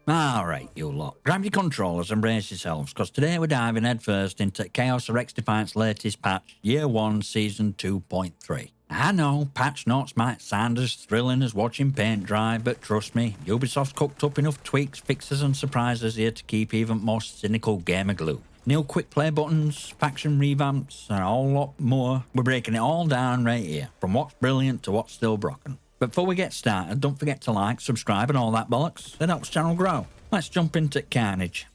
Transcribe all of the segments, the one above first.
Alright, you lot. Grab your controllers and brace yourselves, because today we're diving headfirst into Chaos or XDefiant's latest patch, Year 1, Season 2.3. I know, patch notes might sound as thrilling as watching paint dry, but trust me, Ubisoft's cooked up enough tweaks, fixes and surprises here to keep even more cynical gamer glue. New quick play buttons, faction revamps, and a whole lot more. We're breaking it all down right here, from what's brilliant to what's still broken. But before we get started, don't forget to like, subscribe and all that bollocks. It helps the channel grow. Let's jump into carnage.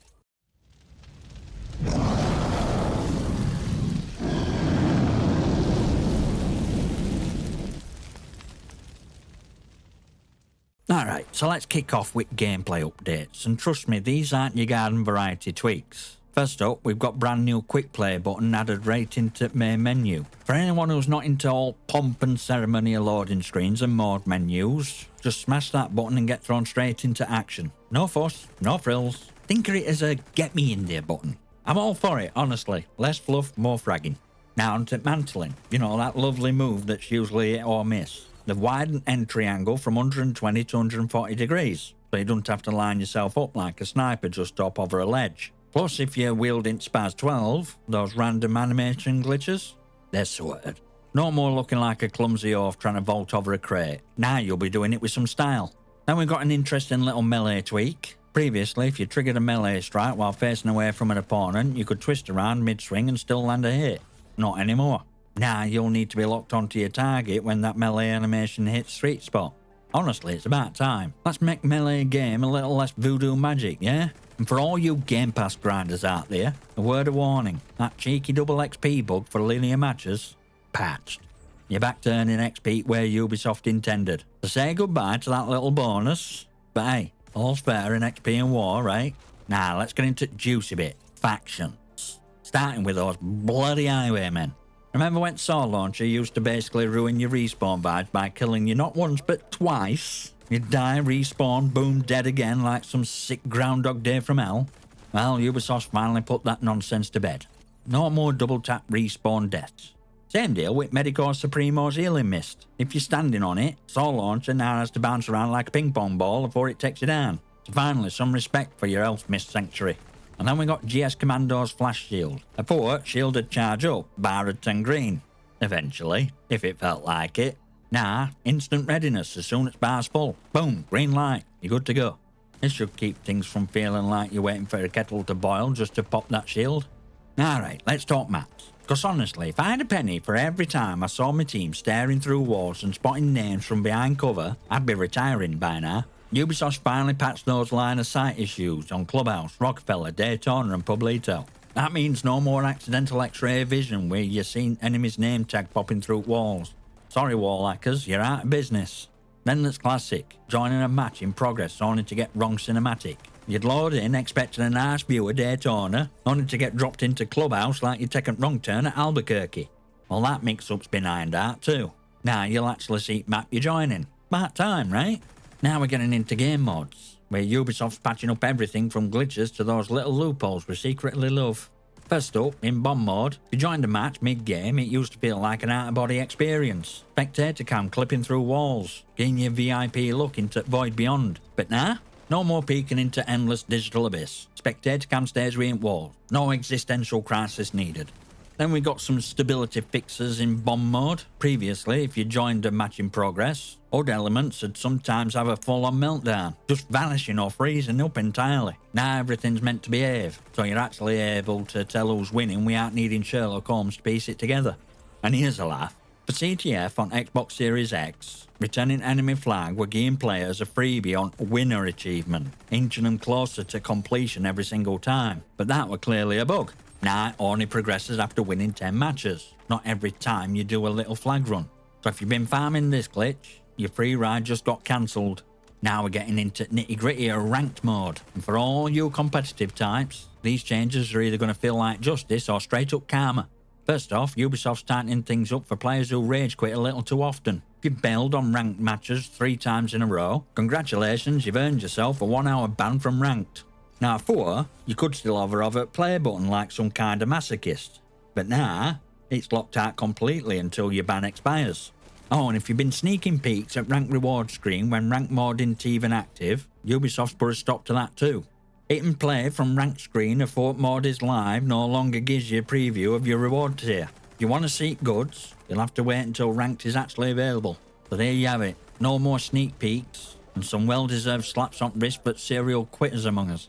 Alright, so let's kick off with gameplay updates, and trust me, these aren't your garden variety tweaks. First up, we've got brand new quick play button added right into main menu. For anyone who's not into all pomp and ceremony of loading screens and mode menus, just smash that button and get thrown straight into action. No fuss, no frills. Think of it as a get me in there button. I'm all for it, honestly. Less fluff, more fragging. Now onto mantling. You know, that lovely move that's usually hit or miss. They've widened entry angle from 120 to 140 degrees, so you don't have to line yourself up like a sniper just up over a ledge. Plus, if you're wielding Spaz 12, those random animation glitches, they're sorted. No more looking like a clumsy oaf trying to vault over a crate. Now you'll be doing it with some style. Then we've got an interesting little melee tweak. Previously, if you triggered a melee strike while facing away from an opponent, you could twist around mid-swing and still land a hit. Not anymore. Now you'll need to be locked onto your target when that melee animation hits sweet spot. Honestly, it's about time. Let's make melee game a little less voodoo magic, yeah? And for all you Game Pass grinders out there, a word of warning. That cheeky double XP bug for linear matches, patched. You're back to earning XP where Ubisoft intended. So say goodbye to that little bonus. But hey, all's fair in XP and war, right? Now let's get into the juicy bit. Factions. Starting with those bloody highwaymen. Remember when Sword Launcher used to basically ruin your respawn vibes by killing you not once but twice? You'd die, respawn, boom, dead again like some sick Groundhog Day from hell? Well, Ubisoft finally put that nonsense to bed. No more double tap respawn deaths. Same deal with Medicore Supremo's healing mist. If you're standing on it, Sword Launcher now has to bounce around like a ping pong ball before it takes you down. So finally, some respect for your health mist sanctuary. And then we got GS-Kommando's flash shield. Before, shield would charge up, bar would turn green. Eventually, if it felt like it. Nah, instant readiness as soon as bar's full. Boom, green light, you're good to go. This should keep things from feeling like you're waiting for a kettle to boil just to pop that shield. Alright, let's talk maps. Because honestly, if I had a penny for every time I saw my team staring through walls and spotting names from behind cover, I'd be retiring by now. Ubisoft finally patched those line of sight issues on Clubhouse, Rockefeller, Daytona and Publito. That means no more accidental X-ray vision where you're seeing enemy's name tag popping through walls. Sorry wall hackers, you're out of business. Then there's classic, joining a match in progress only to get wrong cinematic. You'd load in expecting a nice view of Daytona, only to get dropped into Clubhouse like you'd taken wrong turn at Albuquerque. Well, that mix-up's been ironed out too. Now you'll actually see map you're joining. About time, right? Now we're getting into game mods, where Ubisoft's patching up everything from glitches to those little loopholes we secretly love. First up, in bomb mode, if you joined a match mid-game, it used to feel like an out-of-body experience. Spectator cam clipping through walls, getting your VIP look into Void Beyond. But nah, no more peeking into endless digital abyss. Spectator cam stays within walls. No existential crisis needed. Then we got some stability fixes in bomb mode. Previously, if you joined a match in progress, HUD elements would sometimes have a full-on meltdown, just vanishing or freezing up entirely. Now everything's meant to behave, so you're actually able to tell who's winning without needing Sherlock Holmes to piece it together. And here's a laugh. For CTF on Xbox Series X, returning enemy flag were giving players a freebie on winner achievement, inching them closer to completion every single time. But that were clearly a bug. Now it only progresses after winning 10 matches, not every time you do a little flag run. So if you've been farming this glitch, your free ride just got cancelled. Now we're getting into nitty-gritty or ranked mode. And for all you competitive types, these changes are either going to feel like justice or straight up karma. First off, Ubisoft's tightening things up for players who rage quit a little too often. If you bailed on ranked matches 3 times in a row, congratulations, you've earned yourself a 1-hour ban from ranked. Now before, you could still hover over the play button like some kind of masochist. But now, it's locked out completely until your ban expires. Oh, and if you've been sneaking peeks at rank reward screen when rank mode isn't even active, Ubisoft's put a stop to that too. Hit and play from rank screen if Fort mode is live no longer gives you a preview of your reward tier. If you want to seek goods, you'll have to wait until ranked is actually available. So there you have it, no more sneak peeks, and some well-deserved slaps on wrist for serial quitters among us.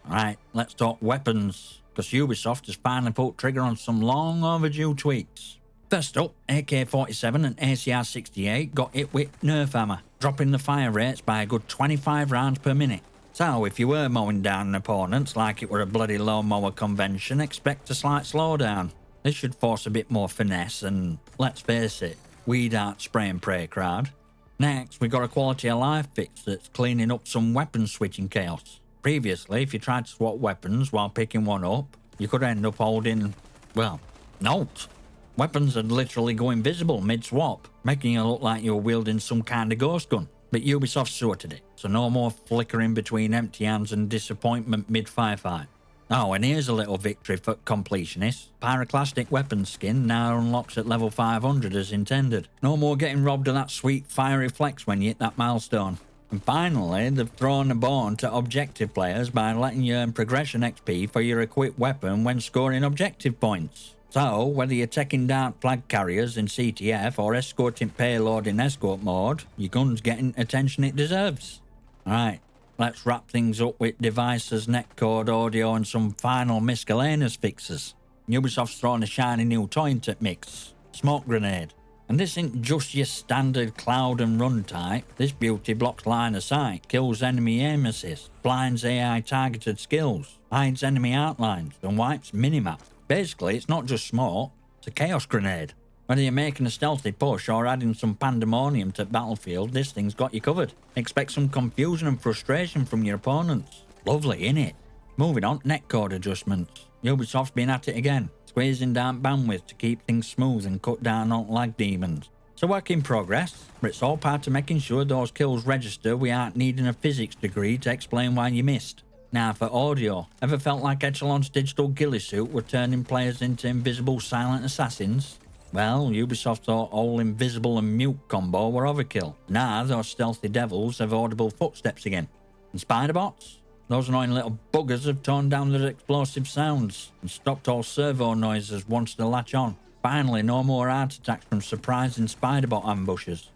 Alright, let's talk weapons, because Ubisoft has finally pulled trigger on some long overdue tweaks. First up, AK-47 and ACR-68 got hit with Nerf hammer, dropping the fire rates by a good 25 rounds per minute. So if you were mowing down opponents like it were a bloody lawnmower convention, expect a slight slowdown. This should force a bit more finesse and, let's face it, weed out spray and pray crowd. Next, we got a quality of life fix that's cleaning up some weapon switching chaos. Previously, if you tried to swap weapons while picking one up, you could end up holding, well, notes. Weapons would literally go invisible mid-swap, making you look like you were wielding some kind of ghost gun. But Ubisoft sorted it, so no more flickering between empty hands and disappointment mid-firefight. Oh, and here's a little victory for completionists. Pyroclastic weapon skin now unlocks at level 500 as intended. No more getting robbed of that sweet fiery flex when you hit that milestone. And finally, they've thrown a bone to objective players by letting you earn progression XP for your equipped weapon when scoring objective points. So, whether you're taking down flag carriers in CTF or escorting payload in escort mode, your gun's getting attention it deserves. Alright, let's wrap things up with devices, netcode, audio and some final miscellaneous fixes. Ubisoft's thrown a shiny new toy into the mix, smoke grenade. And this isn't just your standard cloud and run type. This beauty blocks line of sight, kills enemy aim assist, blinds AI targeted skills, hides enemy outlines and wipes minimap. Basically, it's not just smoke, it's a chaos grenade. Whether you're making a stealthy push or adding some pandemonium to the battlefield, this thing's got you covered. Expect some confusion and frustration from your opponents. Lovely, innit? Moving on, netcode adjustments. Ubisoft's been at it again, squeezing down bandwidth to keep things smooth and cut down on lag demons. It's a work in progress, but it's all part of making sure those kills register without needing a physics degree to explain why you missed. Now for audio, ever felt like Echelon's digital ghillie suit were turning players into invisible silent assassins? Well, Ubisoft thought all invisible and mute combo were overkill. Now those stealthy devils have audible footsteps again. And spider bots? Those annoying little buggers have toned down their explosive sounds and stopped all servo noises once they latch on. Finally, no more heart attacks from surprising spider bot ambushes.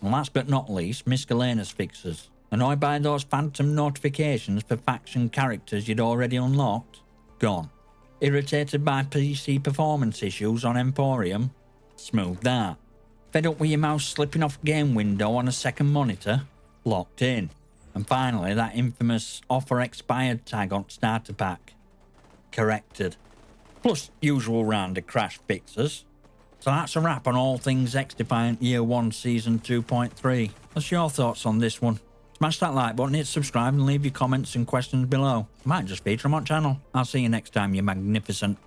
And last but not least, miscellaneous fixes. Annoyed by those phantom notifications for faction characters you'd already unlocked? Gone. Irritated by PC performance issues on Emporium? Smooth that. Fed up with your mouse slipping off game window on a second monitor? Locked in. And finally, that infamous offer expired tag on starter pack? Corrected. Plus usual round of crash fixes. So that's a wrap on all things XDefiant Year 1 Season 2.3. What's your thoughts on this one? Smash that like button, hit subscribe and leave your comments and questions below. I might just feature them on channel. I'll see you next time, you magnificent.